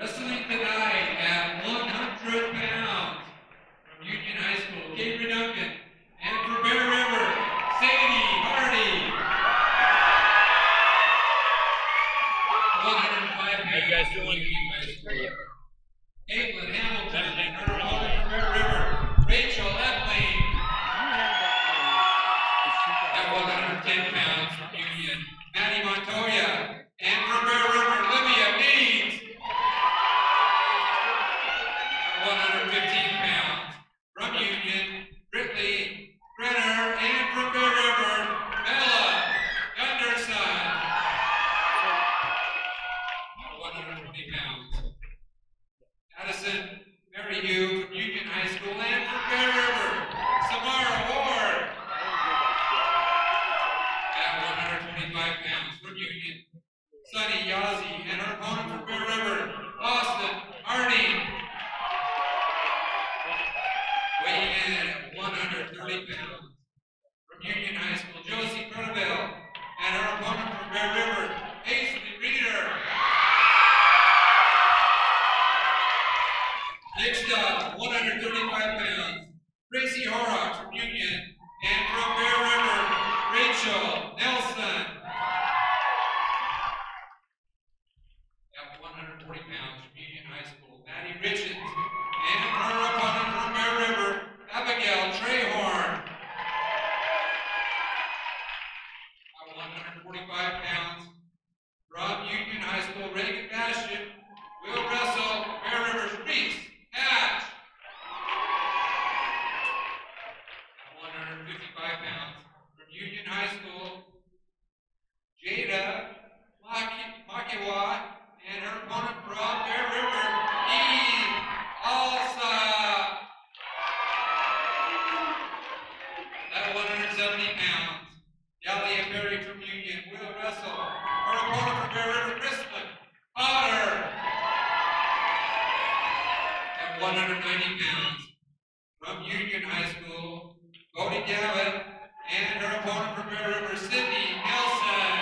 Wrestling tonight at 100 pounds from Union High School, Gabriel Duncan, and from Bear River, Sadie Hardy. 105 pounds. How you guys doing? Union High School. Caitlin Hamilton and her opponent from Bear River, Rachel Epling. At 110 pounds from Union, Maddie Montoya, and from Bear River, Livia Meads. 115 pounds from Union, Britley Brenner, and from Bear River, Bella Gunderson. 120 pounds. Addison Maryhugh from Union High School, and from Bear River, Samara Ward. At 125 pounds from Union, Sunny Yazzie, and her opponent from Bear River, Austin Harding. Weighing in at 130 pounds from Union High School, Josie Croneville, and her opponent from Bear River, Paisley Reeder. Next up, 135 pounds, Gracie Horrocks from Union, and from Bear River, Rachel Nelson. At 140 pounds from Union High School, Maddie Richards, and her opponent from Bear River, Abigail Trehorn. At 145 pounds from Union High School, Reagan Bastion will wrestle Bear River's Reese Hatch. At 155 pounds from Union High School, Jada Makiwa, and her opponent from Bear River, Eve Alsa. At 170 pounds, Dahlia Perry from Union will wrestle her opponent from Bear River, Kristen Potter. At 190 pounds, from Union High School, Cody Gavin, and her opponent from Bear River, Sydney Nelson.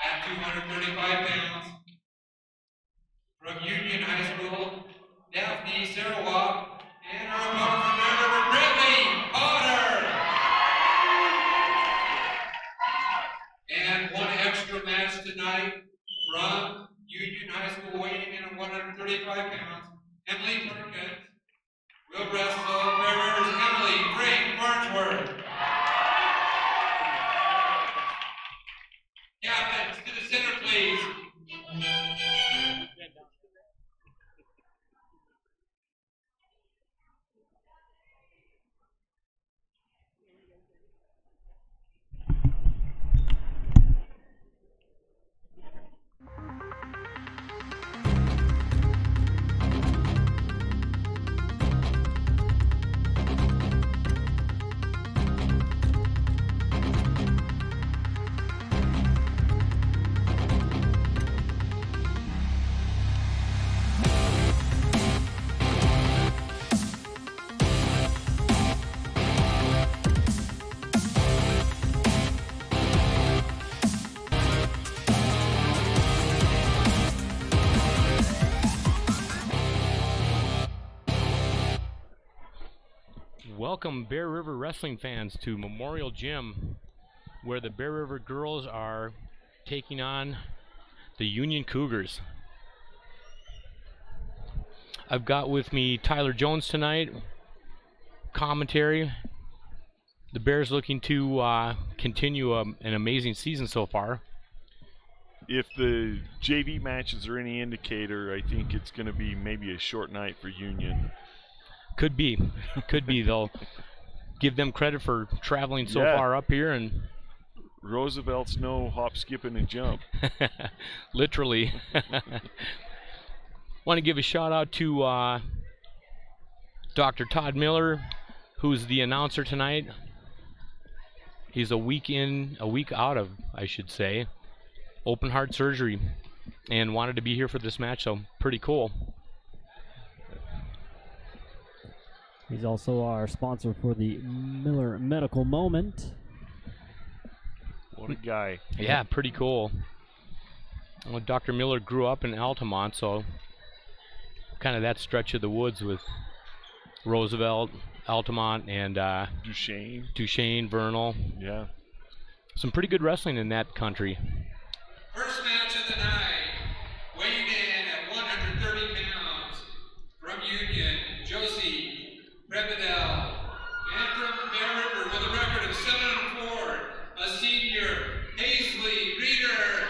At 235 pounds, from Union High School, Daphne Sarawak, and her opponent from Bear River, Brittany Potter. And one extra match tonight from Union High School, weighing in at 135 pounds, Emily Perkins will wrestle Bear River's Emily Frank Farnsworth. Captains, to the center, please. Welcome, Bear River wrestling fans, to Memorial Gym, where the Bear River girls are taking on the Union Cougars. I've got with me Tyler Jones tonight, commentary. The Bears looking to continue an amazing season so far. If the JV matches are any indicator, I think it's going to be maybe a short night for Union. Could be. Could be. They'll give them credit for traveling so far up here. And Roosevelt's no hop, skipping, and jump. Literally. Want to give a shout out to Dr. Todd Miller, who's the announcer tonight. He's a week in, a week out of, I should say, open heart surgery, and wanted to be here for this match, so pretty cool. He's also our sponsor for the Miller Medical Moment. What a guy. Yeah, pretty cool. Well, Dr. Miller grew up in Altamont, so kind of that stretch of the woods with Roosevelt, Altamont, and Duchesne, Vernal. Yeah. Some pretty good wrestling in that country. First match of the night, weighing in at 130 pounds, from Union, Josie Rebedel, and from Bear River with a record of 7-4, a senior, Hazley Reeder.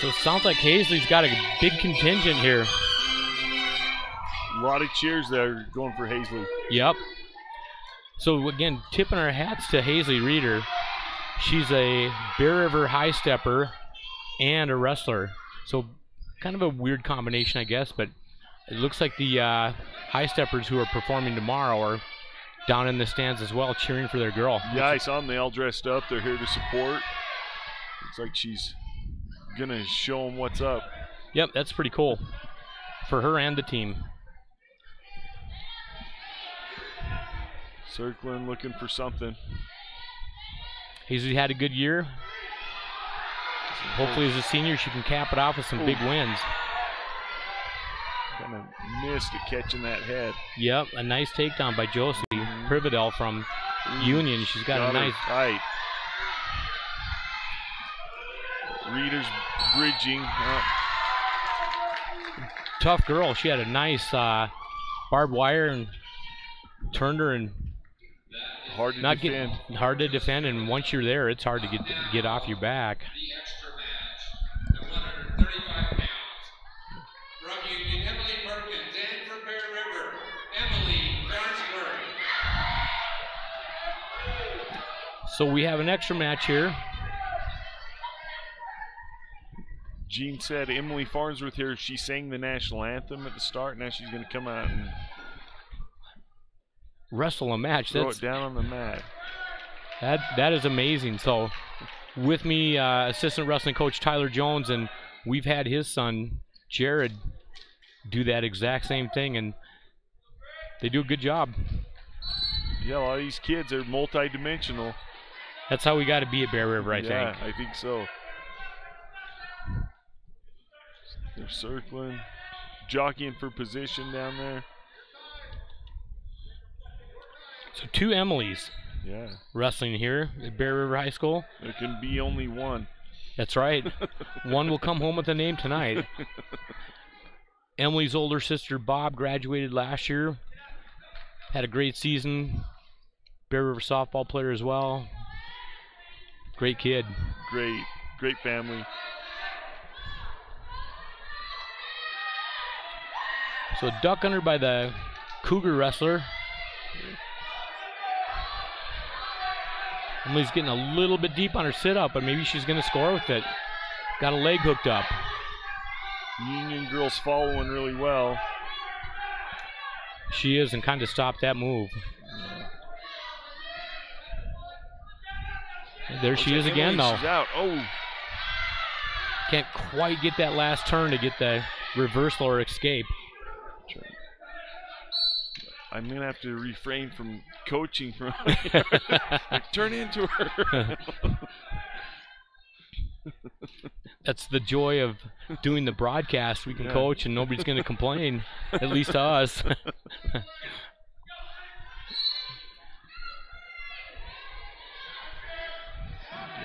So it sounds like Hazley's got a big contingent here. A lot of cheers there going for Hazley. Yep. So again, tipping our hats to Hazley Reeder. She's a Bear River high stepper and a wrestler. So kind of a weird combination, I guess, but it looks like the high steppers who are performing tomorrow are down in the stands as well, cheering for their girl. Yeah, I saw them. They all dressed up. They're here to support. Looks like she's gonna show them what's up. Yep, that's pretty cool for her and the team. Circling, looking for something. Hazley had a good year. Hopefully as a senior she can cap it off with some big wins. Kind of missed at catching that head. Yep, a nice takedown by Josie Privedel from Union. She's got a nice... Tight. Reeder's bridging. Tough girl. She had a nice barbed wire and turned her and hard to defend. And once you're there, it's hard to get off your back. The extra match at 135 pounds. From Union, Emily Perkins, and from Bear River, Emily Farnsworth. So we have an extra match here. Gene said Emily Farnsworth here, she sang the national anthem at the start. Now she's going to come out and wrestle a match. Throw it down on the mat. That is amazing. So with me, assistant wrestling coach Tyler Jones, and we've had his son Jared do that exact same thing, and they do a good job. Yeah, a lot of these kids are multi-dimensional. That's how we got to be at Bear River, I think. Yeah, I think so. They're circling, jockeying for position down there. So two Emilys wrestling here at Bear River High School. There can be only one. That's right. One will come home with a name tonight. Emily's older sister Bob graduated last year. Had a great season. Bear River softball player as well. Great kid. Great family. So duck under by the Cougar wrestler. Emily's getting a little bit deep on her sit-up, but maybe she's going to score with it. Got a leg hooked up. Union girl's following really well. She is, and kind of stopped that move. There she is again, though. She's out. Oh. Can't quite get that last turn to get the reversal or escape. I'm going to have to refrain from coaching from turn into her. That's the joy of doing the broadcast. We can coach and nobody's going to complain, at least to us.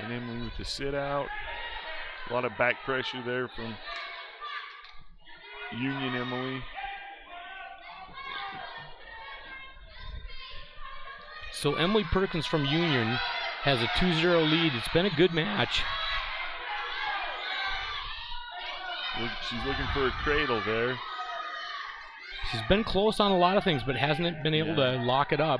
And Emily with the sit out. A lot of back pressure there from Union Emily. So Emily Perkins from Union has a 2-0 lead. It's been a good match. She's looking for a cradle there. She's been close on a lot of things, but hasn't been able to lock it up.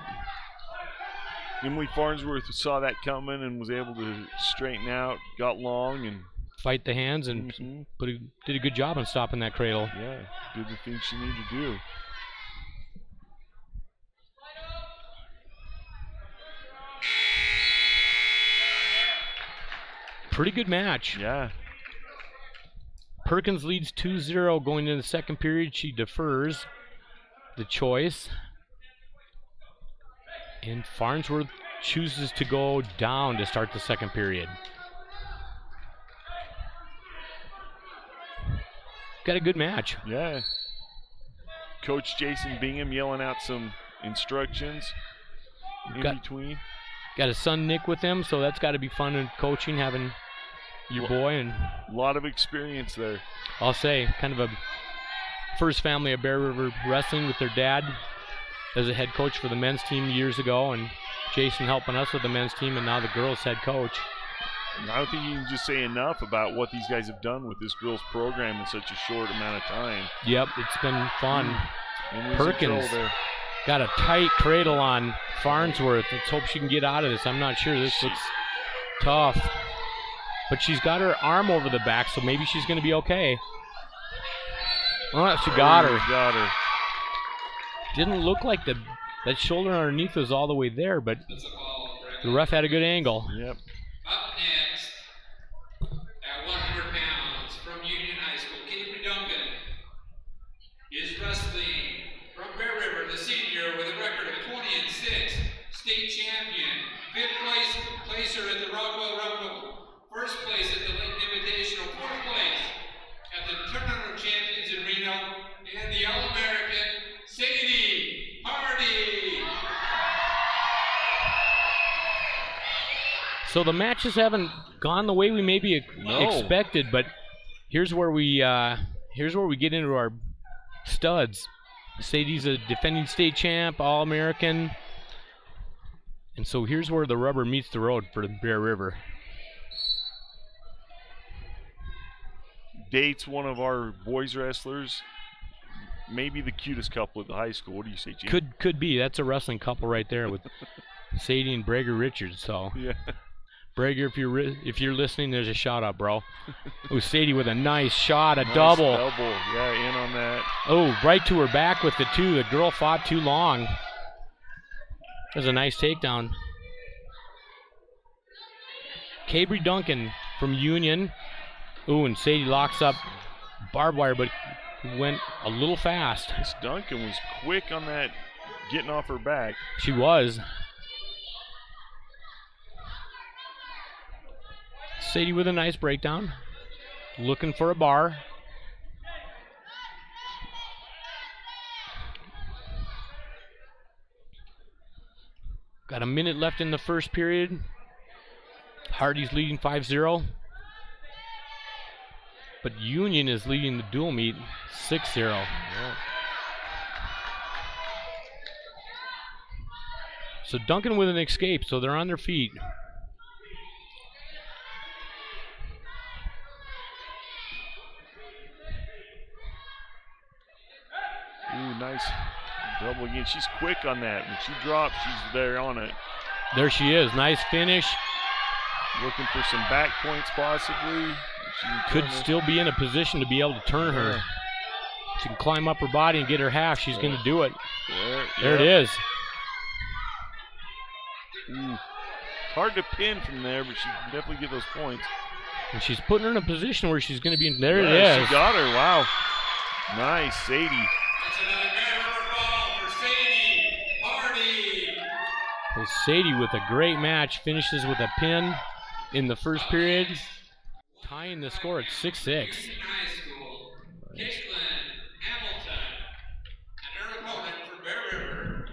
Emily Farnsworth saw that coming and was able to straighten out, got long and fight the hands, and did a good job on stopping that cradle. Yeah, did the thing she needed to do. Pretty good match. Yeah. Perkins leads 2-0 going into the second period. She defers the choice. And Farnsworth chooses to go down to start the second period. Got a good match. Yeah. Coach Jason Bingham yelling out some instructions in between. Got his son Nick with him, so that's got to be fun in coaching, having your boy. And a lot of experience there. I'll say, kind of a first family of Bear River Wrestling with their dad as a head coach for the men's team years ago, and Jason helping us with the men's team, and now the girls head coach. And I don't think you can just say enough about what these guys have done with this girls program in such a short amount of time. Yep, it's been fun. Perkins got a tight cradle on Farnsworth. Let's hope she can get out of this. I'm not sure. This looks tough. But she's got her arm over the back, so maybe she's going to be okay. Oh, she got her. Got her. Didn't look like that shoulder underneath was all the way there, but the ref had a good angle. Yep. Up next, at 100 pounds from Union High School, Caitlin Duncan is wrestling from Bear River, the senior, with a record of 20-6, state champion, 5th placer at the Rockwell Rumble, 1st place at the Lake Invitational, 4th place at the Tournament of Champions in Reno, and the All-American Sadie Hardy. So the matches haven't gone the way we maybe expected, but here's where we get into our studs. Sadie's a defending state champ, All-American, and so here's where the rubber meets the road for Bear River. Dates one of our boys wrestlers, maybe the cutest couple at the high school. What do you say, Jim? Could be. That's a wrestling couple right there with Sadie and Brager Richards. So. Yeah. Brager, if you're listening, there's a shout out, bro. Oh, Sadie with a nice shot, a double. Yeah, in on that. Oh, right to her back with the two. The girl fought too long. There's a nice takedown. Cabry Duncan from Union. Ooh, and Sadie locks up barbed wire, but went a little fast. Miss Duncan was quick on that, getting off her back. She was. Sadie with a nice breakdown. Looking for a bar. Got a minute left in the first period. Hardy's leading 5-0. But Union is leading the dual meet 6-0. Yeah. So Duncan with an escape, so they're on their feet. Ooh, nice double again. She's quick on that. When she drops, she's there on it. There she is. Nice finish. Looking for some back points possibly. Could still be in a position to be able to turn her. She can climb up her body and get her half. She's going to do it. There it is. Hard to pin from there, but she can definitely get those points. And she's putting her in a position where she's going to be in. There it is. She got her. Wow. Nice, Sadie. That's another Bear River ball for Sadie Hardy. So Sadie with a great match finishes with a pin in the first period, tying the score at 6-6. Union High School, Caitlin Hamilton, and her opponent for Bear River.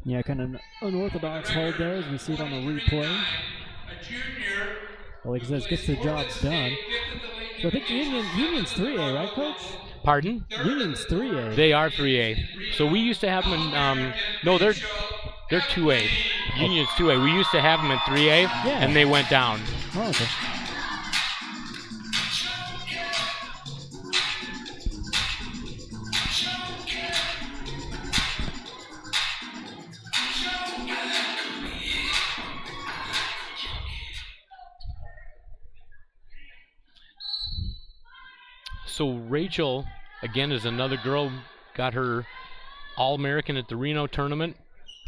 Yeah, kind of an unorthodox hold there as we see it on the replay. A junior. Well, like I said, gets the job done. So I think Union's 3A, right, Coach? Pardon? Union's 3A. They are 3A. So we used to have them in, no, they're 2A. Union's 2A. We used to have them in 3A, and they went down. Oh, okay. So Rachel, again, is another girl, got her All-American at the Reno tournament.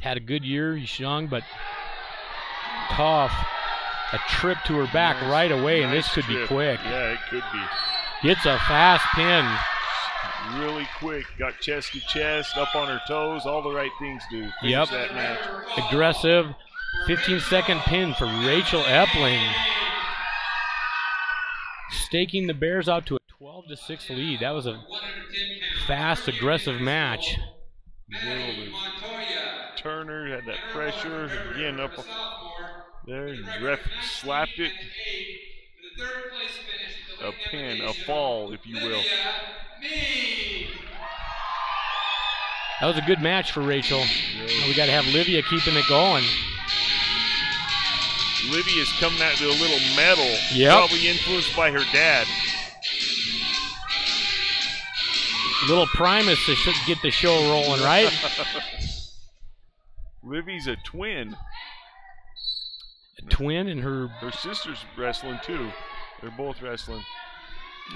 Had a good year. She's young, but tough. A trip to her back right away, and this could be quick. Yeah, it could be. Gets a fast pin. Really quick. Got chest to chest, up on her toes, all the right things to finish that match. Aggressive. 15-second pin for Rachel Epling, staking the Bears out to a 12-6 lead. That was a fast, aggressive match. Turner had that pressure again up there. Ref slapped it. A pin, a fall, if you will. That was a good match for Rachel. We got to have Livia keeping it going. Livia's coming out with a little medal, probably influenced by her dad. Little Primus to get the show rolling, right? Livy's a twin. A twin, and her sister's wrestling too. They're both wrestling.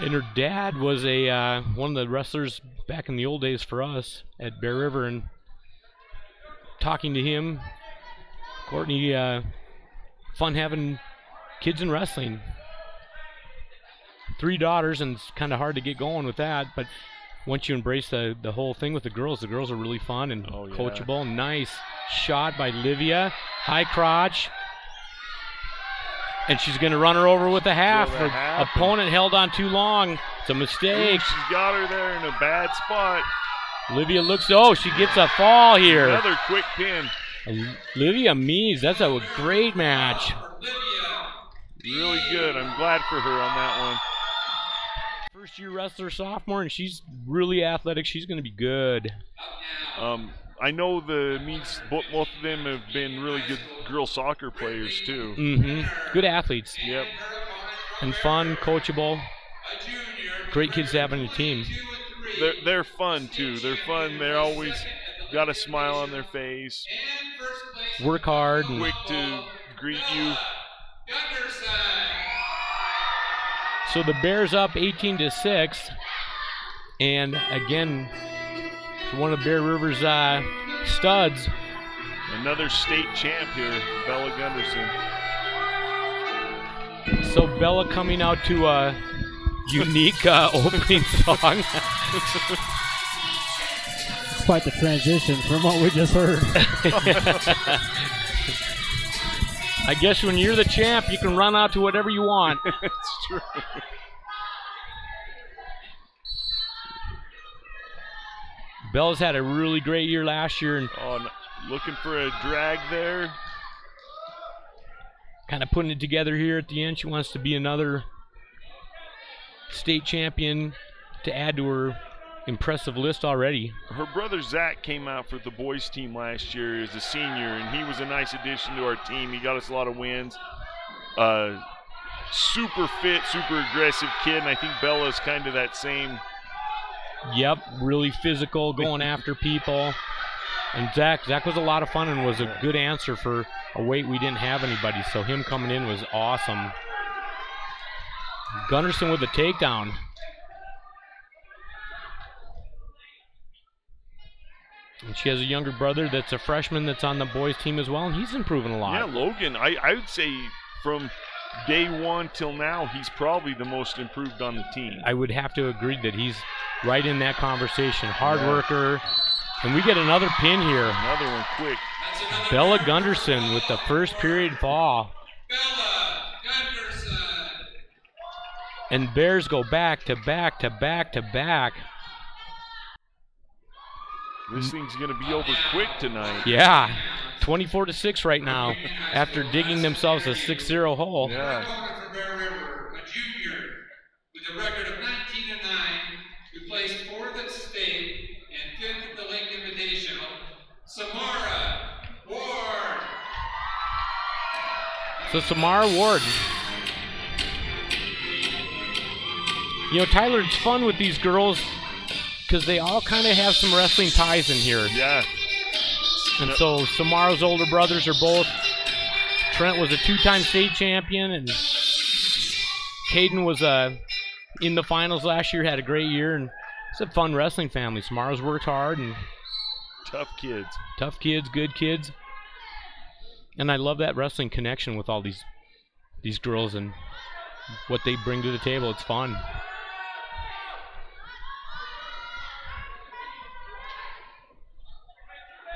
And her dad was a one of the wrestlers back in the old days for us at Bear River, and talking to him, Courtney, fun having kids in wrestling. 3 daughters, and it's kind of hard to get going with that, but once you embrace the whole thing with the girls are really fun and coachable. Nice shot by Livia. High crotch. And she's going to run her over with a half. Her opponent held on too long. It's a mistake. Ooh, she's got her there in a bad spot. Livia looks, she gets a fall here. Another quick pin. Livia Mees, that's a great match. Really good. I'm glad for her on that one. First-year wrestler, sophomore, and she's really athletic. She's going to be good. I know both of them have been really good girl soccer players too. Good athletes. Yep. And fun, coachable. Great kids to have on your team. They're fun too. They're fun. They're always got a smile on their face. Work hard. And quick to greet you. So the Bears up 18-6, and again, one of Bear River's studs. Another state champ here, Bella Gunderson. So Bella coming out to a unique opening song. Quite the transition from what we just heard. I guess when you're the champ, you can run out to whatever you want. It's true. Bella's had a really great year last year, and looking for a drag there. Kind of putting it together here at the end. She wants to be another state champion to add to her impressive list already. Her brother Zach came out for the boys team last year as a senior, and he was a nice addition to our team. He got us a lot of wins. Super fit, super aggressive kid, and I think Bella's kind of that same. Yep, really physical, going after people. And Zach was a lot of fun and was a good answer for a weight we didn't have anybody, so him coming in was awesome. Gunderson with a takedown. And she has a younger brother that's a freshman that's on the boys team as well, and he's improving a lot. Yeah, Logan, I would say from day one till now, he's probably the most improved on the team. I would have to agree that he's right in that conversation. Hard worker. And we get another pin here. Another one quick. Bella Gunderson with the first period fall. Bella Gunderson. And Bears go back to back to back to back. This thing's going to be over quick tonight. Yeah, 24-6 right now after digging themselves a 6-0 hole. Yeah. For Bear River, a junior with a record of 19-9, who placed 4th at state and 5th at the Lake Invitational, Samara Ward. So Samara Ward. You know, Tyler, it's fun with these girls because they all kind of have some wrestling ties in here. Yeah. And so Samara's older brothers are both. Trent was a 2-time state champion, and Caden was in the finals last year, had a great year, and it's a fun wrestling family. Samara's worked hard and tough kids. Tough kids, good kids. And I love that wrestling connection with all these girls and what they bring to the table. It's fun.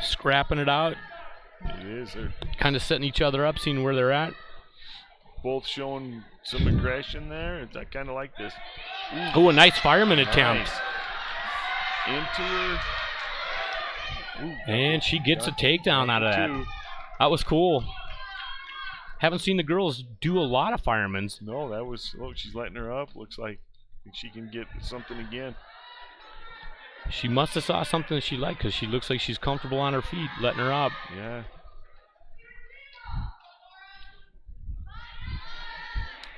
Scrapping it out. It is. They're Kind of setting each other up, seeing where they're at. both showing some aggression there. I kind of like this. Oh, a nice fireman attempt. Nice. Into her. Ooh, And she gets a takedown out of that. two. That was cool. Haven't seen the girls do a lot of firemen's. No, that was. Look, she's letting her up. Looks like she can get something again. She must have saw something that she liked because she looks like she's comfortable on her feet, letting her up. Yeah.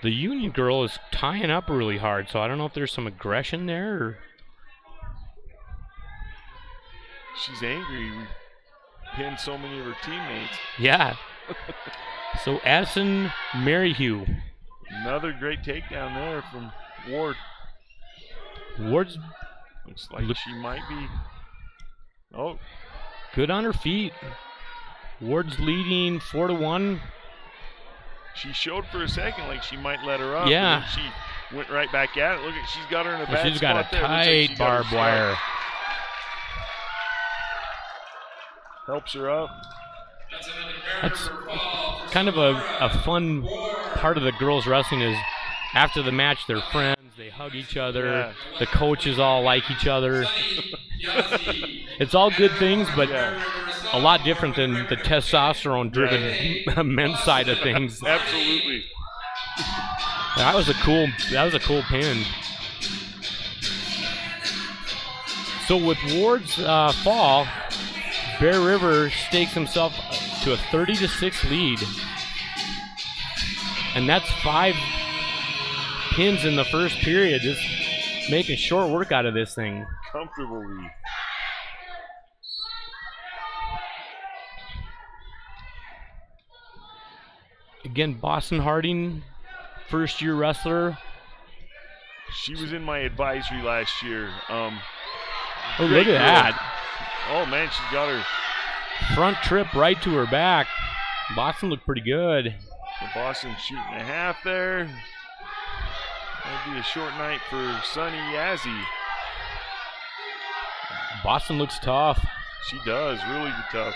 The Union girl is tying up really hard, so I don't know if there's some aggression there. Or She's angry. We pinned so many of her teammates. yeah. So Addison Maryhugh. Another great takedown there from Ward. Ward's Looks like she might be. Oh, good on her feet. Ward's leading 4-1. she showed for a second like she might let her up. Yeah. But then she went right back at it. Look at, she's got her in a Well, bad she's got a spot there. Looks like she tight got her barbed stuck. wire. Helps her up. That's kind of a fun part of the girls wrestling is after the match they're friends, they hug each other, Yeah. the coaches all like each other. It's all good things, but Yeah. a lot different than the testosterone-driven men's side of things. Absolutely. That was a cool pin. So with Ward's fall, Bear River stakes himself to a 30-6 lead, and that's 5 pins in the first period. Just making short work out of this thing. Comfortably. Again, Boston Harding, first-year wrestler. She was in my advisory last year. Oh, Great look at girl. that. Oh man, she's got her. Front trip right to her back. Boston looked pretty good. The Boston shooting a half there. That'd be a short night for Sunny Yazzie. Boston looks tough. She does, really tough.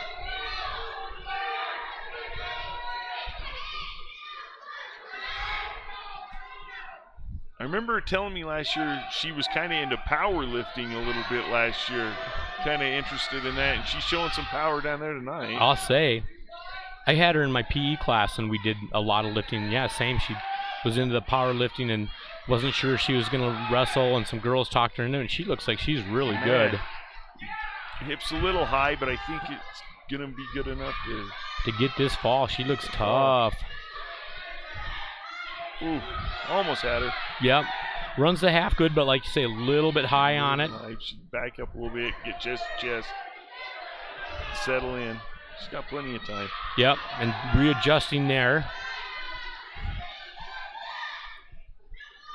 I remember her telling me last year she was kind of into powerlifting a little bit last year. Kind of interested in that, and she's showing some power down there tonight. I'll say. I had her in my PE class, and we did a lot of lifting. Yeah, same. She was into the powerlifting and wasn't sure she was going to wrestle, and some girls talked her into it, and she looks like she's really good. Hips a little high, but I think it's going to be good enough to... To get this fall, she looks tough. Ooh, almost had her. Yep. Runs the half good, but like you say, a little bit high on it. She'd back up a little bit, get chest to chest, settle in. She's got plenty of time. Yep, and readjusting there.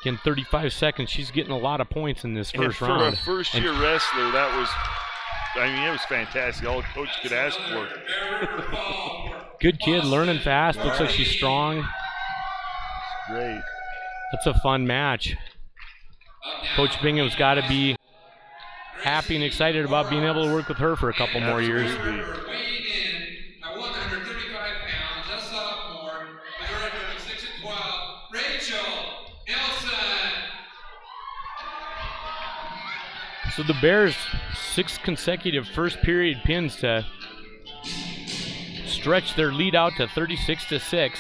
Again, 35 seconds. She's getting a lot of points in this first and round. for a first-year wrestler, that was, I mean, it was fantastic. All a coach could ask for. Good kid, learning fast. Looks like she's strong. Great. That's a fun match. Coach Bingham's got to be happy and excited about being able to work with her for a couple more years. Absolutely. Weighing in at 135 pounds, a sophomore, with a record of 6-12, Rachel Nelson. So the Bears, 6 consecutive first period pins to stretch their lead out to 36-6.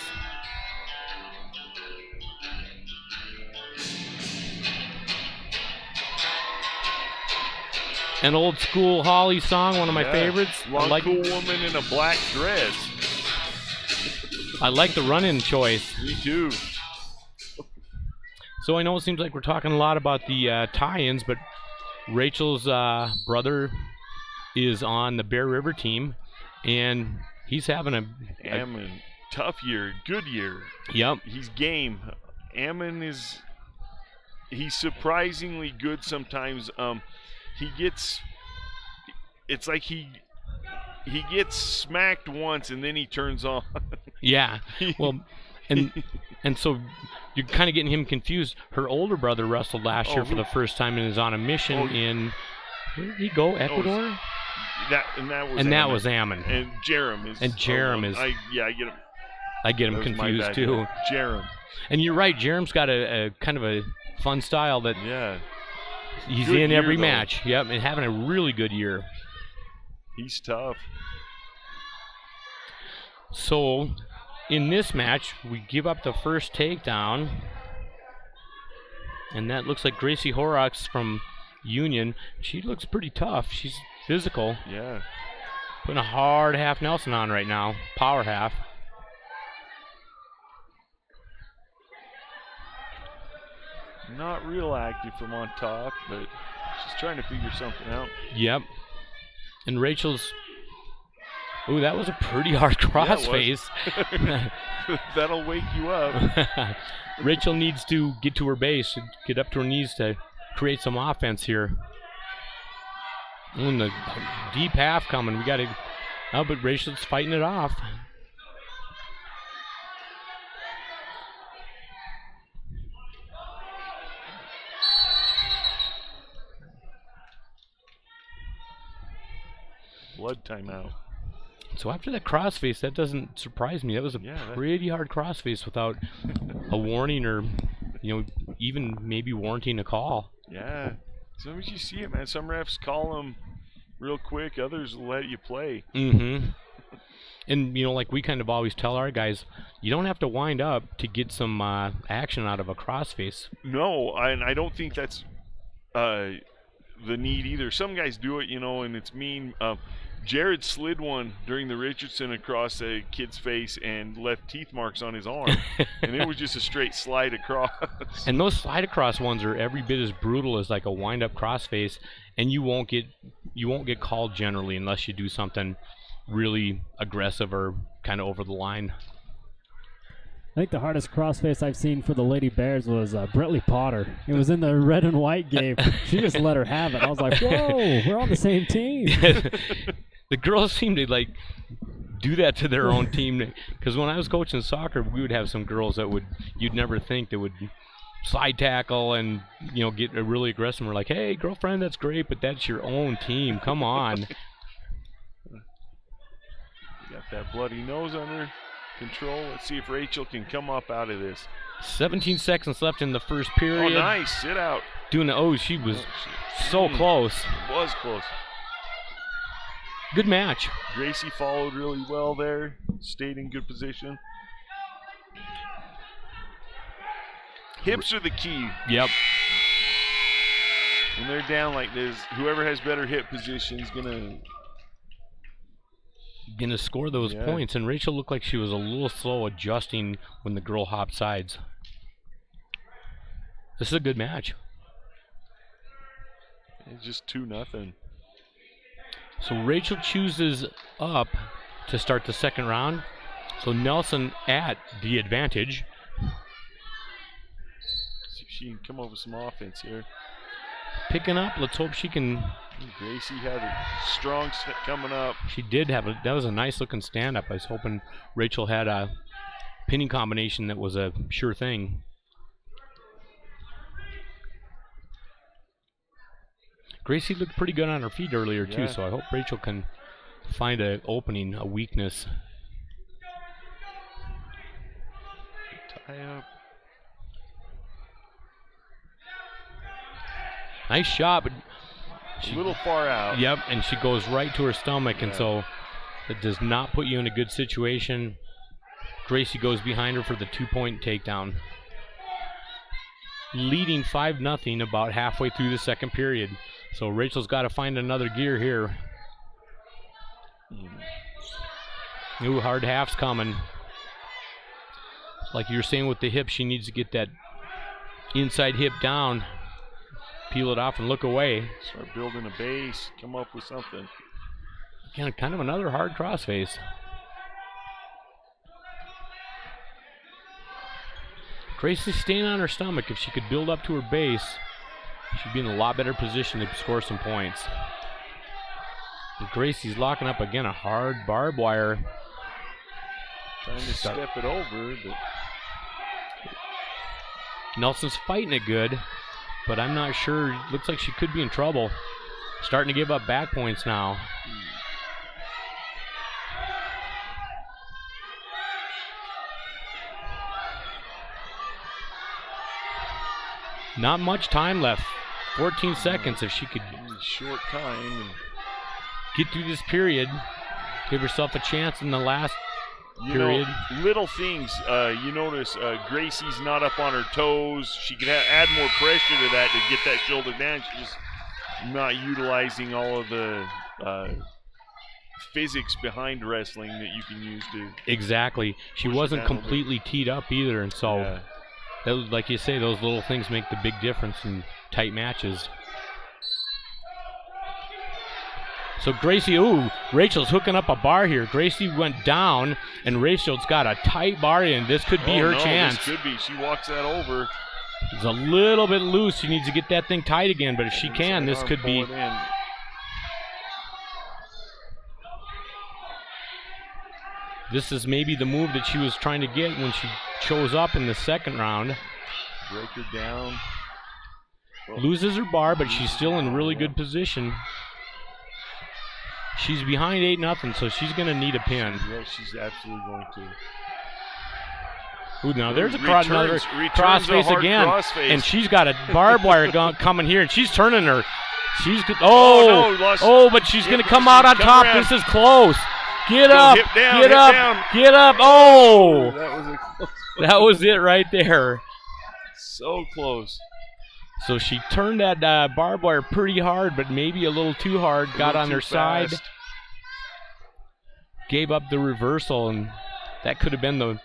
An old school Holly song, one of my favorites. Long, cool woman in a black dress. I like the run-in choice. Me too. So I know it seems like we're talking a lot about the tie-ins, but Rachel's brother is on the Bear River team, and he's having a Ammon, tough year, good year. Yep. He's game. Ammon he's surprisingly good sometimes. He gets, it's like he gets smacked once and then he turns on. Yeah. Well, and so you're kind of getting him confused. Her older brother wrestled last year for the first time and is on a mission in, where did he go, Ecuador? That was Ammon. And Jerem is. And Jerem is. I get him. I get him That was my confused bad, too. yeah. Jerem. And you're right. Jerem's got a kind of a fun style that Yeah. he's Good in year, every though. match. Yep, and having a really good year. He's tough. So, in this match, we give up the first takedown. And that looks like Gracie Horrocks from Union. She looks pretty tough. She's physical. Yeah. Putting a hard half Nelson on right now. Power half. Not real active from on top, but she's trying to figure something out. Yep. And Rachel's... Ooh, that was a pretty hard crossface. That'll wake you up. Rachel needs to get to her base, get up to her knees to create some offense here. Ooh, and the deep half coming. We got to... Oh, but Rachel's fighting it off. Blood timeout. So after that crossface, that doesn't surprise me. That was a pretty hard crossface without a warning or, even maybe warranting a call. Yeah. Sometimes you see it, man. Some refs call them real quick. Others let you play. Mm-hmm. And, like we kind of always tell our guys, you don't have to wind up to get some action out of a crossface. No, and I don't think that's the need either. Some guys do it, and it's mean. Jared slid one during the Richardson across a kid's face and left teeth marks on his arm. And it was just a straight slide across. And those slide across ones are every bit as brutal as like a wind up crossface, and you won't get called generally unless you do something really aggressive or kind of over the line. I think the hardest crossface I've seen for the Lady Bears was Brittley Potter. It was in the red and white game. She just let her have it. I was like, whoa, we're on the same team. The girls seem to do that to their own team. Because when I was coaching soccer, we would have some girls that you'd never think that would slide tackle and get really aggressive. We're like, hey, girlfriend, that's great, but that's your own team. Come on. Got that bloody nose under control. Let's see if Rachel can come up out of this. 17 seconds left in the first period. Oh, nice. Sit out. She was so close. It was close. Good match. Gracie followed really well there. Stayed in good position. Hips are the key. Yep. When they're down like this, whoever has better hip position is going to score those points. And Rachel looked like she was a little slow adjusting when the girl hopped sides. This is a good match. It's just 2-0. So Rachel chooses up to start the second round. So Nelson at the advantage. See if she can come up with some offense here. Picking up. Let's hope she can. Gracie had a strong step coming up. She did have that was a nice looking stand up. I was hoping Rachel had a pinning combination that was a sure thing. Gracie looked pretty good on her feet earlier too, so I hope Rachel can find an opening, a weakness. Tie up. Nice shot, but a little far out. Yep, and she goes right to her stomach, and so it does not put you in a good situation. Gracie goes behind her for the 2-point takedown. Leading 5-0 about halfway through the second period. So Rachel's got to find another gear here. Ooh, hard half's coming. Like you're saying with the hip, she needs to get that inside hip down. Peel it off and look away. Start building a base, come up with something. Again, kind of another hard crossface. Gracie's staying on her stomach. If she could build up to her base, she'd be in a lot better position to score some points. And Gracie's locking up again, a hard barbed wire. Trying to step it over, but Nelson's fighting it good, but I'm not sure. Looks like she could be in trouble. starting to give up back points now. Not much time left. 14 seconds if she could short time. Get through this period. Give herself a chance in the last period. Little things. You notice Gracie's not up on her toes. She could add more pressure to that to get that shoulder down. She's just not utilizing all of the physics behind wrestling that you can use to. Exactly. She wasn't completely teed up either, and so those, like you say, those little things make the big difference in tight matches. So Gracie, Rachel's hooking up a bar here. Gracie went down, and Rachel's got a tight bar in. This could be her chance. This could be. She walks that over. It's a little bit loose. She needs to get that thing tight again, but if she can, this could be. This is maybe the move that she was trying to get when she shows up in the second round. Break her down. Loses her bar, but she's still in really good position. She's behind 8-0, so she's going to need a pin. Yeah, she's absolutely going to. Ooh, now there's another crossface again, and she's got a barbed wire coming here, and she's turning her. She's but she's going to come out on top. This is close. Get up, get up, get up. Oh, that was it right there. So close. So she turned that barbed wire pretty hard, but maybe a little too hard. Got on her side. Gave up the reversal, and that could have been the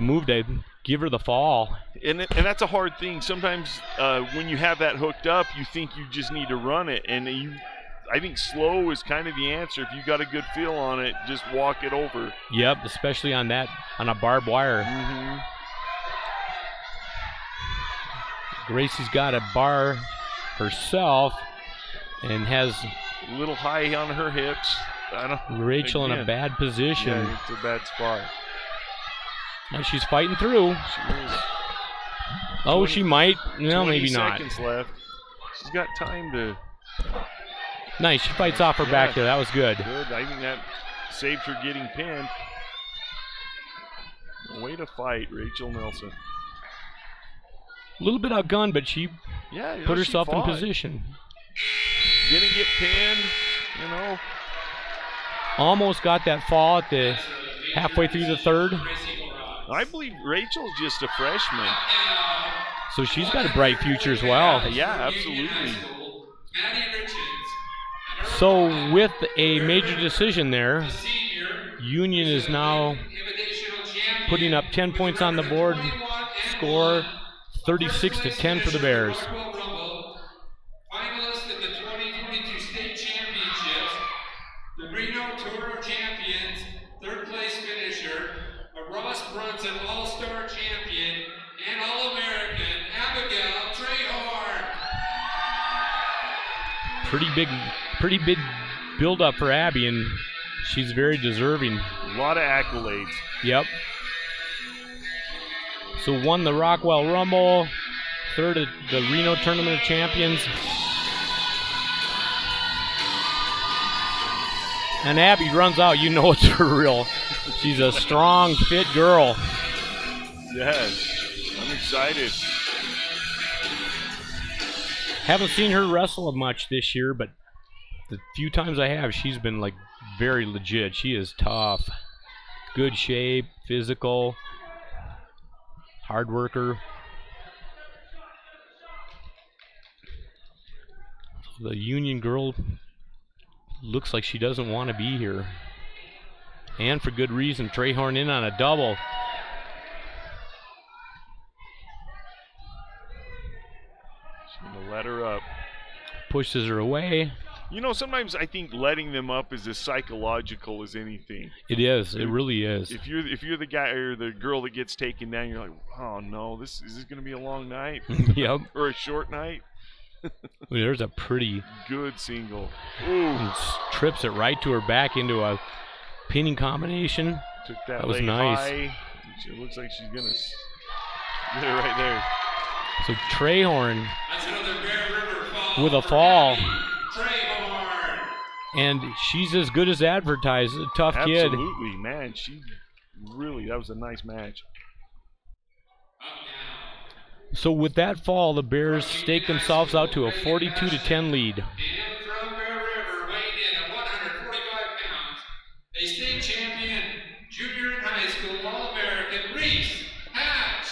move to give her the fall. And that's a hard thing. Sometimes when you have that hooked up, you think you just need to run it, and I think slow is kind of the answer. If you got a good feel on it, just walk it over. Yep, especially on a barbed wire. Mm-hmm. Gracie's got a bar herself and has a little high on her hips. Rachel in a bad position. Yeah, it's a bad spot. Now she's fighting through. She is. Oh, she might. No, maybe not. 20 seconds left. She's got time to. Nice. She fights off her back there. That was good. Good. I think that saved her getting pinned. Way to fight, Rachel Nelson. A little bit outgunned, but she put herself in position. Didn't get pinned, Almost got that fall at the halfway through the third. I believe Rachel's just a freshman. So she's got a bright future as well. Yeah, absolutely. So with a major decision there, Union is now putting up 10 points on the board. Score 36-10 for the Bears. Finalist at the 2022 state championships, the Reno Tour of Champions, third place finisher, a Ross Brunson All-Star champion, and All-American Abigail Trehorn. Pretty big build-up for Abby, and she's very deserving. A lot of accolades. Yep. So won the Rockwell Rumble, third at the Reno Tournament of Champions. And Abby runs out, you know it's for real. She's a strong, fit girl. Yes, I'm excited. Haven't seen her wrestle much this year, but the few times I have, she's been like very legit. She is tough, good shape, physical. Hard worker. The Union girl looks like she doesn't want to be here. And for good reason. Trehorn in on a double. She's going to let her up. Pushes her away. Sometimes I think letting them up is as psychological as anything. It is. It really is. If you're the guy or the girl that gets taken down, you're like, oh no, is this going to be a long night? Yep. Or a short night? There's a pretty good single. Ooh. Trips it right to her back into a pinning combination. Took that was nice. High. It looks like she's going to get it right there. So Trehorn with a fall. And she's as good as advertised. A tough kid. Absolutely, man. That was a nice match. So with that fall, the Bears stake themselves out to a 42-10 lead. From Bear River, weighed in at 145 pounds, a state champion, junior in high school, All-American Reese Hatch.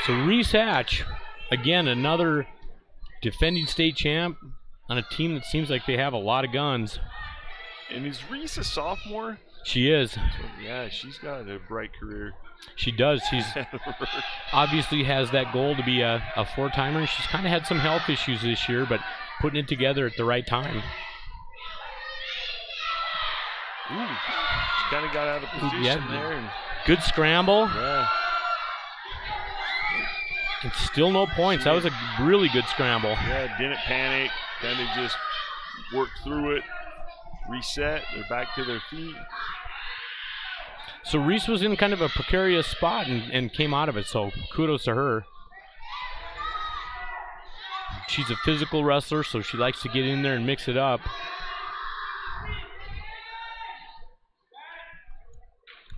So Reese Hatch, again, another defending state champ on a team that seems like they have a lot of guns. And is Reese a sophomore? She is. So, yeah, she's got a bright career. She does. She's obviously has that goal to be a four-timer. She's kind of had some health issues this year, but putting it together at the right time. Ooh, she kind of got out of position there. And, good scramble. yeah. And still no points. That was a really good scramble. Yeah, didn't panic. Kind of just worked through it. Reset. They're back to their feet. So Reese was in kind of a precarious spot and came out of it, so kudos to her. She's a physical wrestler, so she likes to get in there and mix it up.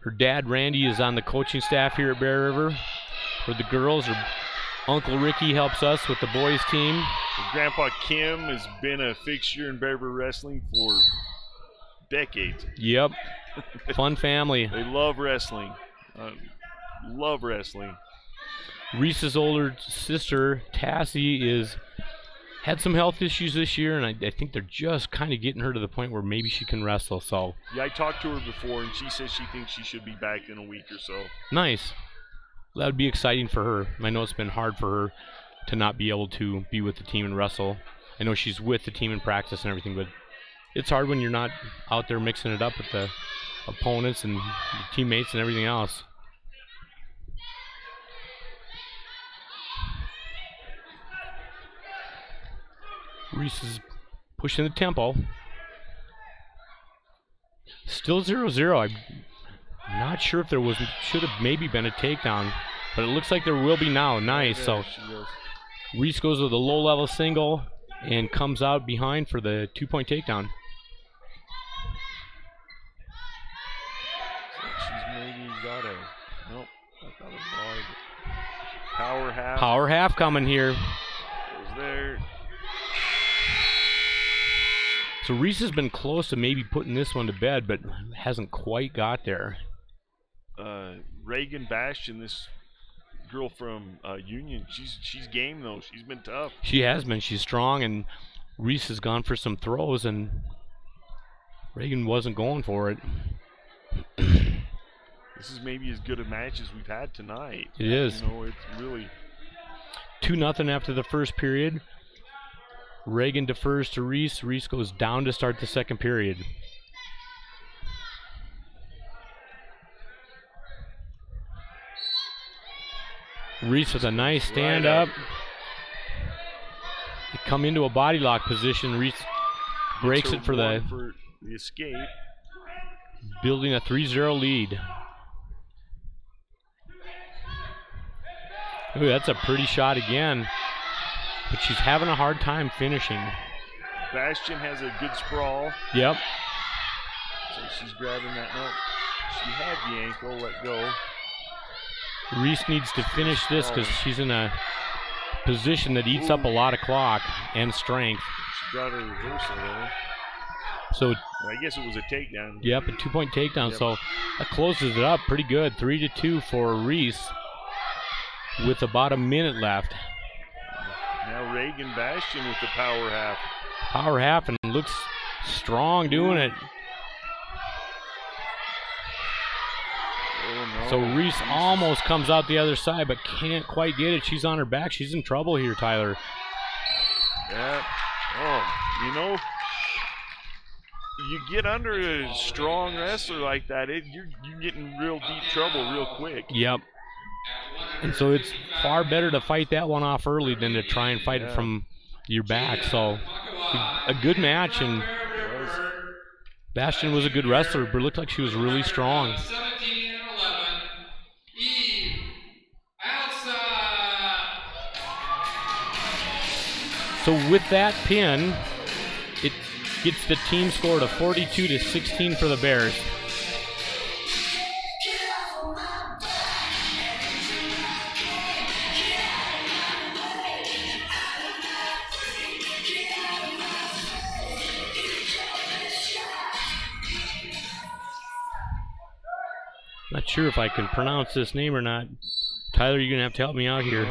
Her dad, Randy, is on the coaching staff here at Bear River for the girls. Her Uncle Ricky helps us with the boys team. And Grandpa Kim has been a fixture in Bear River Wrestling for decades. Yep. Fun family. They love wrestling. Love wrestling. Reese's older sister, Tassie, had some health issues this year, and I think they're just kind of getting her to the point where maybe she can wrestle. So Yeah, I talked to her before, and she says she thinks she should be back in a week or so. nice. That would be exciting for her. I know it's been hard for her to not be able to be with the team and wrestle. I know she's with the team in practice and everything, but it's hard when you're not out there mixing it up with the opponents and the teammates and everything else. Reese is pushing the tempo. Still 0-0. I'm not sure if there should have maybe been a takedown, but it looks like there will be now. Nice. Yeah, So she goes. Reese goes with a low-level single and comes out behind for the 2-point takedown. She's maybe got a. Nope. I thought it was power half. Power half coming here. Goes there. So Reese has been close to maybe putting this one to bed, but hasn't quite got there. Reagan Bastion, this girl from Union, she's game though. She's been tough. She has been. She's strong, and Reese has gone for some throws, and Reagan wasn't going for it. This is maybe as good a match as we've had tonight. It is. You know, it's really 2-0 after the first period. Reagan defers to Reese. Reese goes down to start the second period. Reese with a nice stand up. They come into a body lock position. Reese breaks it for the escape. Building a 3-0 lead. Ooh, that's a pretty shot again. But she's having a hard time finishing. Bastion has a good sprawl. Yep. So she's grabbing that. No, she had the ankle. Let go. Reese needs to finish this because she's in a position that eats up a lot of clock and strength. She got a reversal there. So I guess it was a takedown. Yep, a 2-point takedown. Yep. So that closes it up pretty good. 3-2 for Reese with about a minute left. Now Reagan Bastion with the power half. Power half and looks strong doing it. Oh, no. So Reese almost comes out the other side, but can't quite get it. She's on her back. She's in trouble here, Tyler. Yeah. Oh, you know, you get under a strong wrestler like that, you get in real deep trouble real quick. Yep. At And so it's far better to fight that one off early than to try and fight it from your back. So a good match, and Bastion was a good wrestler, but it looked like she was really strong. 17 and 11. Eve outside. So with that pin, it gets the team score to 42-16 for the Bears. Not sure if I can pronounce this name or not. Tyler, you're gonna have to help me out here.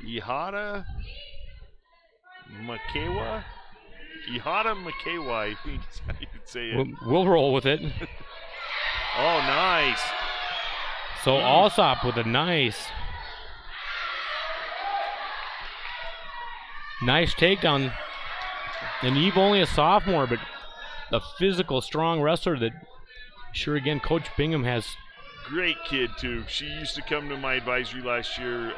Ihata Makewa? Ihata Makewa, I think is how you could say it. We'll roll with it. Oh, nice. So Alsop with a nice takedown. And Eve only a sophomore, but a physical, strong wrestler that sure again Coach Bingham has. Great kid too. She used to come to my advisory last year,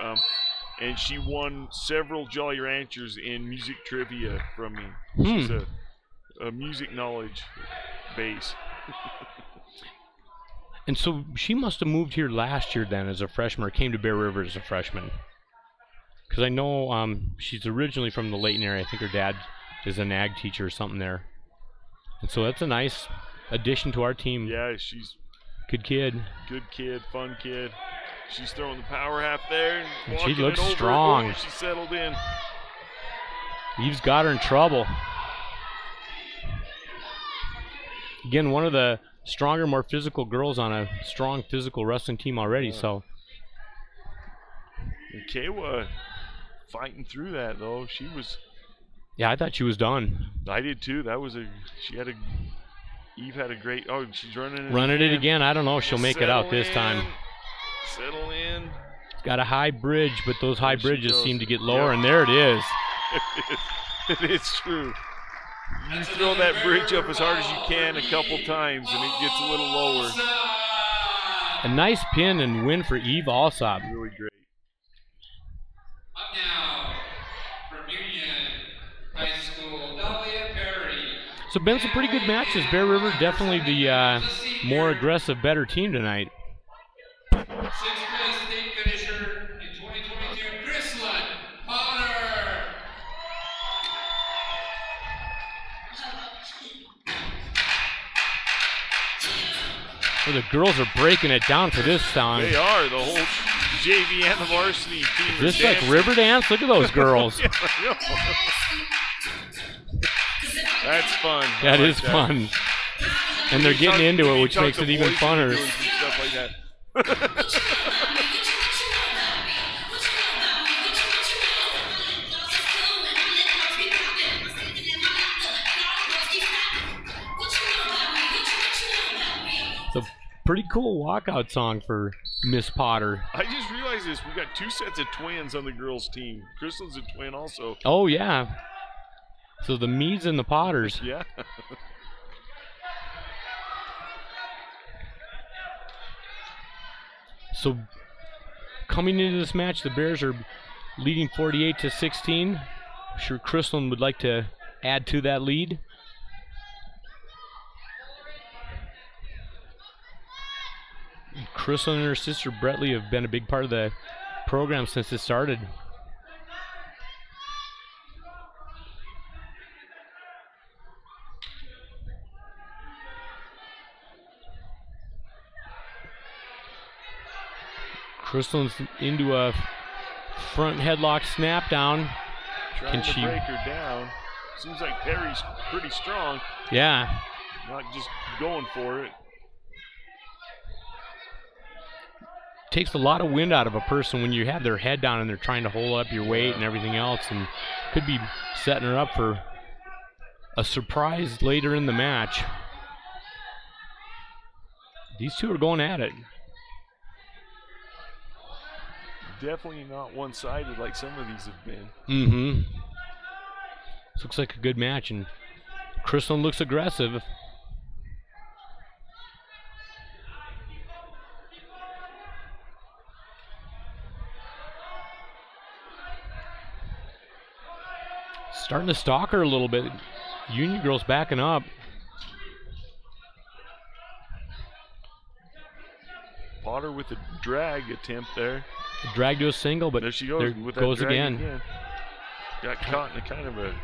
and she won several Jolly Ranchers in music trivia from me. She's a music knowledge base. And so she must have moved here last year then as a freshman, or came to Bear River as a freshman. Because I know she's originally from the Layton area. I think her dad is an ag teacher or something there. And so that's a nice addition to our team. Yeah, she's good kid. Good kid, fun kid. She's throwing the power half there. And she looks it over strong. She settled in. Eve's got her in trouble. Again, one of the stronger, more physical girls on a strong physical wrestling team already. So. And Kawa fighting through that though. She was. Yeah, I thought she was done. I did too. Eve had a great. Oh, she's running it again. I don't know if she'll make it out this time. Settle in. Got a high bridge, but those high bridges seem to get lower, and there it is. It is true. You throw that bridge up as hard as you can a couple times, and it gets a little lower. A nice pin and win for Eve Alsop. Really great. Up now from Union High School, Dahlia Perry. So been some pretty good matches. Bear River definitely the more aggressive, better team tonight. Sixth place state finisher in 2022, Chrislyn Potter. Well, the girls are breaking it down for this song. They are. The whole JV and the varsity team. Is this like river dance? Look at those girls. Yeah, I know. That's fun. That is fun. And they're getting into it, which makes it even funner. Stuff like that. It's a pretty cool walkout song for Miss Potter. I just realized this. We got two sets of twins on the girls' team. Crystal's a twin also. Oh, yeah. So the Meads and the Potters. Yeah. So coming into this match, the Bears are leading 48-16. I'm sure Crystalline would like to add to that lead. Crystalline and her sister Brettley have been a big part of the program since it started. Crystalline's into a front headlock snap down. Trying to break her down. Seems like Perry's pretty strong. Yeah. Not just going for it. Takes a lot of wind out of a person when you have their head down and they're trying to hold up your weight and everything else, and could be setting her up for a surprise later in the match. These two are going at it. Definitely not one-sided like some of these have been. Mm-hmm. This looks like a good match, and Crystalline looks aggressive. starting to stalk her a little bit. Union girls backing up. Potter with a drag attempt there. Drag to a single, but there she goes. there With goes that drag again. Got caught in a kind of a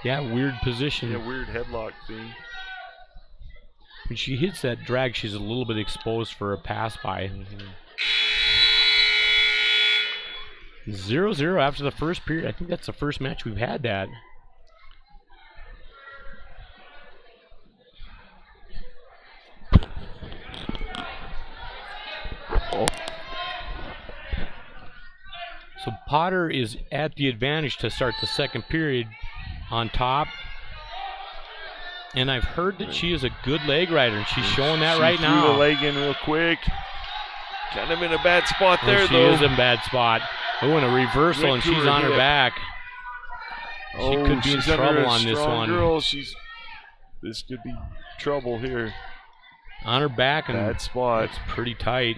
Weird position. weird headlock thing. When she hits that drag, she's a little bit exposed for a pass by. 0-0 after the first period. I think that's the first match we've had that. So Potter is at the advantage to start the second period on top. And I've heard that she is a good leg rider, and she's showing that right now. She threw the leg in real quick. Kind of in a bad spot there, she though. She is in a bad spot. Oh, and a reversal, and she's on her back. She could be in trouble on this one. Girl. This could be trouble here. On her back, and bad spot. It's pretty tight.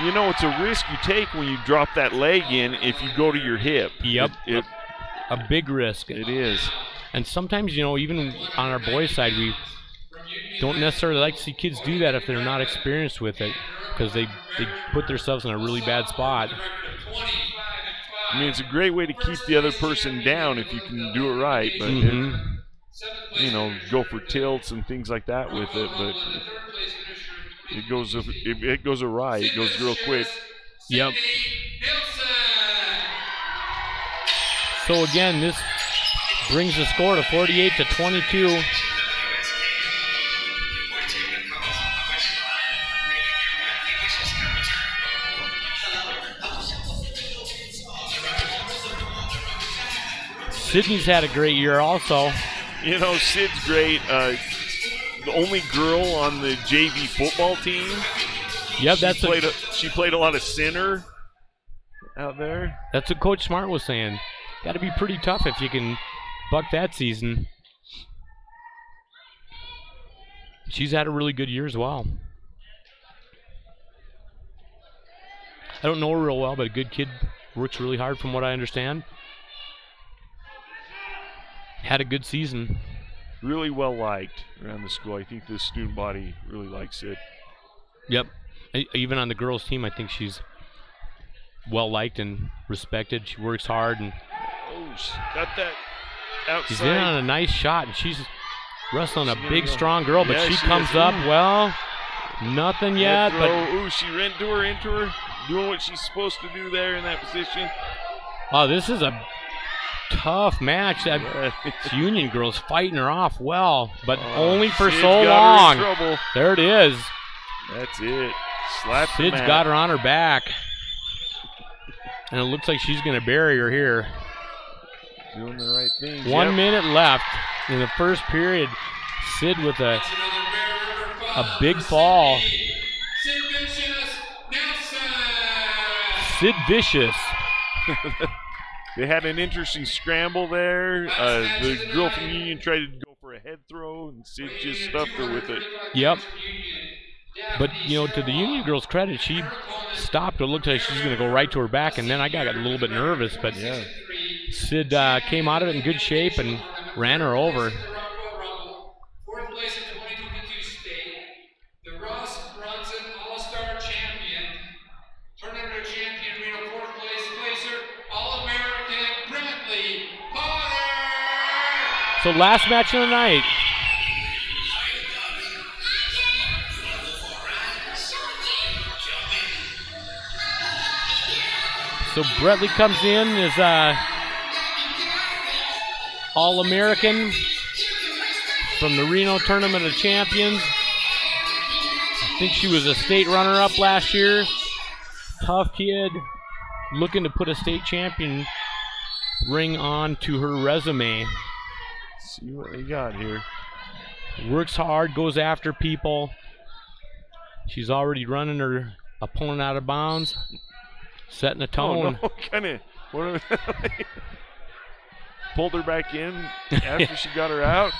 You know, it's a risk you take when you drop that leg in if you go to your hip. Yep. A big risk. It is. And sometimes, you know, even on our boys' side, we don't necessarily like to see kids do that if they're not experienced with it, because they put themselves in a really bad spot. I mean, it's a great way to keep the other person down if you can do it right, but you know, go for tilts and things like that with it. But it goes awry. It goes real quick. Yep. So again, this brings the score to 48-22. Sydney's had a great year also. You know, Sid's great. The only girl on the JV football team. Yep, she played a lot of center out there. That's what Coach Smart was saying. Got to be pretty tough if you can buck that season. She's had a really good year as well. I don't know her real well, but a good kid, works really hard from what I understand. Had a good season. Really well liked around the school. I think the student body really likes it. Yep. Even on the girls' team, I think she's well liked and respected. She works hard, and she got that outside. She's in on a nice shot, and she's wrestling a big, strong girl, but she comes is. up. Well, nothing yet. But she ran into her, doing what she's supposed to do there in that position. Oh, this is a tough match. That Union girl's fighting her off well, but only for Sid's so got long. her in trouble. There it is. That's it. Slapped Sid's got her on her back. And it looks like she's going to bury her here. Doing the right thing. 1 minute left in the first period. Sid with a big fall. Sid Vicious. They had an interesting scramble there. The girl from Union tried to go for a head throw, and Sid just stuffed her with it. Yep. But, you know, to the Union girl's credit, she stopped. It looked like she was going to go right to her back, and then I got a little bit nervous. But Sid came out of it in good shape and ran her over. Fourth place in 2022 state, the Ross Bronson All-Star Champion, Tournament Champion Reno, fourth place placer, All-American Bradley Potter. So last match of the night. So Bradley comes in as All-American from the Reno Tournament of Champions. I think she was a state runner-up last year. Tough kid, looking to put a state champion ring on to her resume. See what they got here. Works hard, goes after people. She's already running her opponent out of bounds, setting a tone. Oh, no, pulled her back in after she got her out.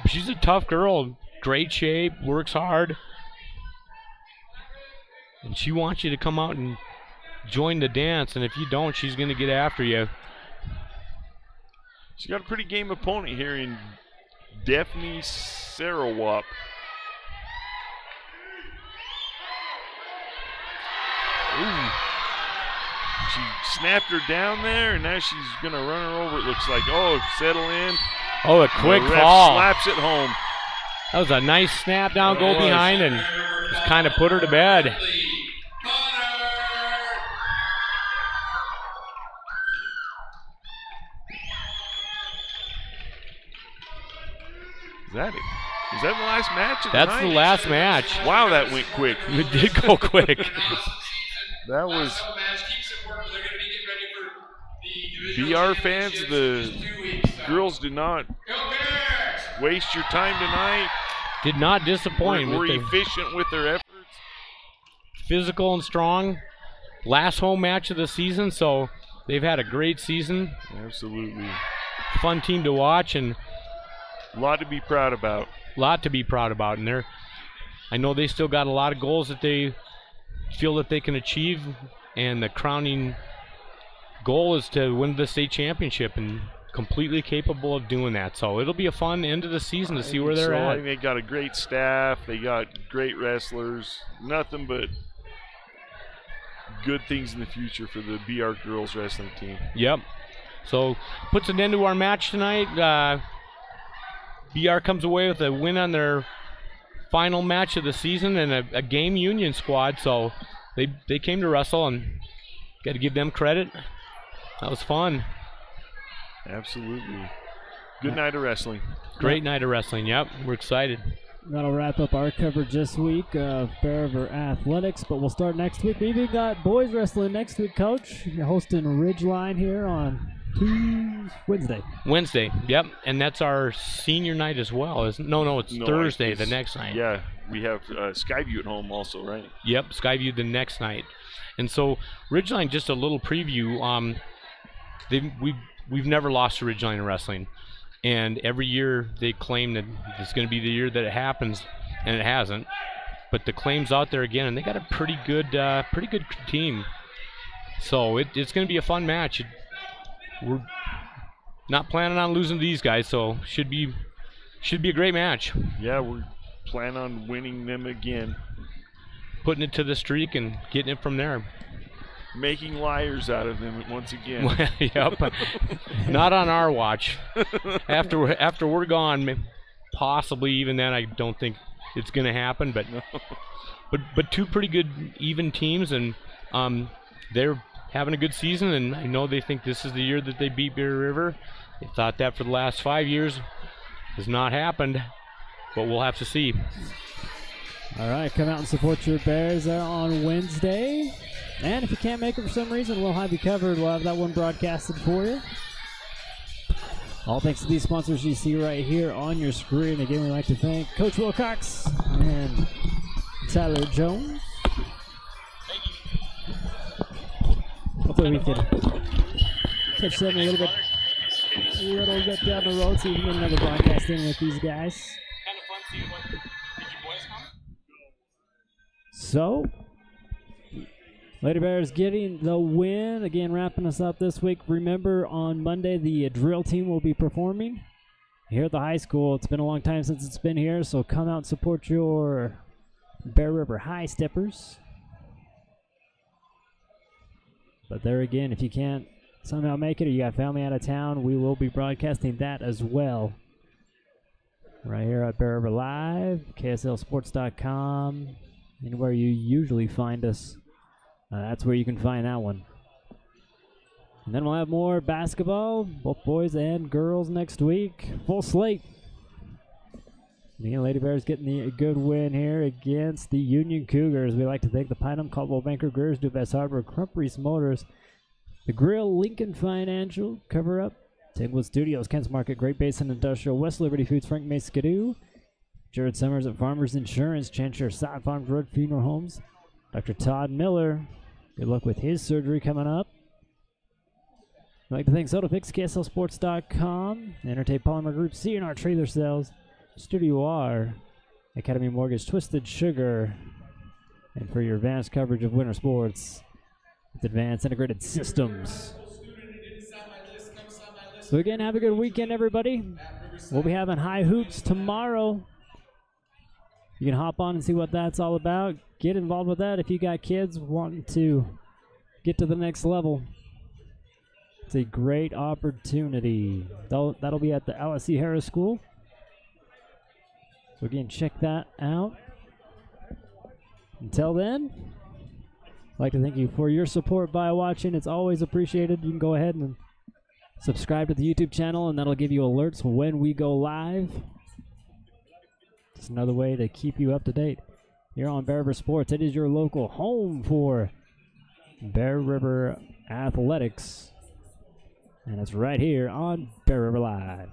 She's a tough girl. Great shape, works hard. And she wants you to come out and join the dance, and if you don't, she's going to get after you. She's got a pretty game opponent here in Daphne Sarawak. Ooh. She snapped her down there, and now she's going to run her over, it looks like. Oh, settle in. Oh, a quick The ref fall. slaps it home. That was a nice snap down, go behind, and just kind of put her to bed. Is that it? Is that the last match of the That's night? the last match. Wow, that went quick. It did go quick. That was BR fans. The girls did not waste your time tonight. Did not disappoint. Were with the efficient with their efforts. physical and strong. Last home match of the season, so they've had a great season. Absolutely. Fun team to watch and A lot to be proud about. a lot to be proud about. And I know they still got a lot of goals that they feel that they can achieve, and the crowning goal is to win the state championship, and completely capable of doing that. So it'll be a fun end of the season to see where they're I at. think they got a great staff. They got great wrestlers. Nothing but good things in the future for the BR girls wrestling team. Yep. So puts an end to our match tonight. BR comes away with a win on their final match of the season and a game union squad. So they came to wrestle, and got to give them credit. That was fun. Absolutely. Good night of wrestling. Great night of wrestling. Yep, we're excited. That'll wrap up our coverage this week of Bear River Athletics, but we'll start next week. We even got boys wrestling next week, Coach. You're hosting Ridgeline here on Wednesday. Yep, and that's our senior night as well. It's Thursday, the next night. Yeah, we have Skyview at home also, right? Yep, Skyview the next night. And so Ridgeline, just a little preview. We've never lost to Ridgeline in wrestling, and every year they claim that it's going to be the year that it happens, and it hasn't. But the claim's out there again, and they got a pretty good team. So it's going to be a fun match. We're not planning on losing to these guys, so should be a great match. Yeah, we plan on winning them again. Putting it to the streak and getting it from there. Making liars out of them once again. Yep. Not on our watch. After we're gone, possibly even then. I don't think it's going to happen. But No. but two pretty good even teams, and they're having a good season. And I know they think this is the year that they beat Bear River. They thought that for the last 5 years. Has not happened, but we'll have to see. All right, come out and support your Bears on Wednesday. And if you can't make it for some reason, we'll have you covered. We'll have that one broadcasted for you. All thanks to these sponsors you see right here on your screen. Again, we'd like to thank Coach Wilcox and Tyler Jones. Hopefully we can catch them a little bit down the road so we can get another broadcast in with these guys. Kind of fun seeing did your boys come? So, Lady Bears getting the win. Again, wrapping us up this week. Remember, on Monday, the drill team will be performing here at the high school. It's been a long time since it's been here, so come out and support your Bear River High Steppers. But there again, if you can't somehow make it or you got family out of town, we will be broadcasting that as well. Right here at Bear River Live, KSLSports.com, anywhere you usually find us. That's where you can find that one. And then we'll have more basketball, both boys and girls next week. Full slate. The Lady Bears getting a good win here against the Union Cougars. We'd like to thank the Pineham, Caldwell Banker, Grers, Dubas Harbor, Crump Reese Motors, The Grill, Lincoln Financial, Cover Up, Tingwood Studios, Kent's Market, Great Basin Industrial, West Liberty Foods, Frank May Skidoo, Jared Summers at Farmers Insurance, Chancer, Sod Farms Road Funeral Homes, Dr. Todd Miller. Good luck with his surgery coming up. I'd like to thank SodaFix, KSLSports.com, Entertain Polymer Group, C&R Trailer Sales, Studio R, Academy Mortgage, Twisted Sugar, And for your advanced coverage of winter sports, with Advanced Integrated Systems. So again, have a good weekend, everybody. We'll be having high hoops tomorrow. You can hop on and see what that's all about. Get involved with that if you got kids wanting to get to the next level. It's a great opportunity. That'll be at the LSC Harris School. So again, check that out. Until then, I'd like to thank you for your support by watching. It's always appreciated. You can go ahead and subscribe to the YouTube channel, and that'll give you alerts when we go live. It's another way to keep you up to date here on Bear River Sports. It is your local home for Bear River Athletics, and it's right here on Bear River Live.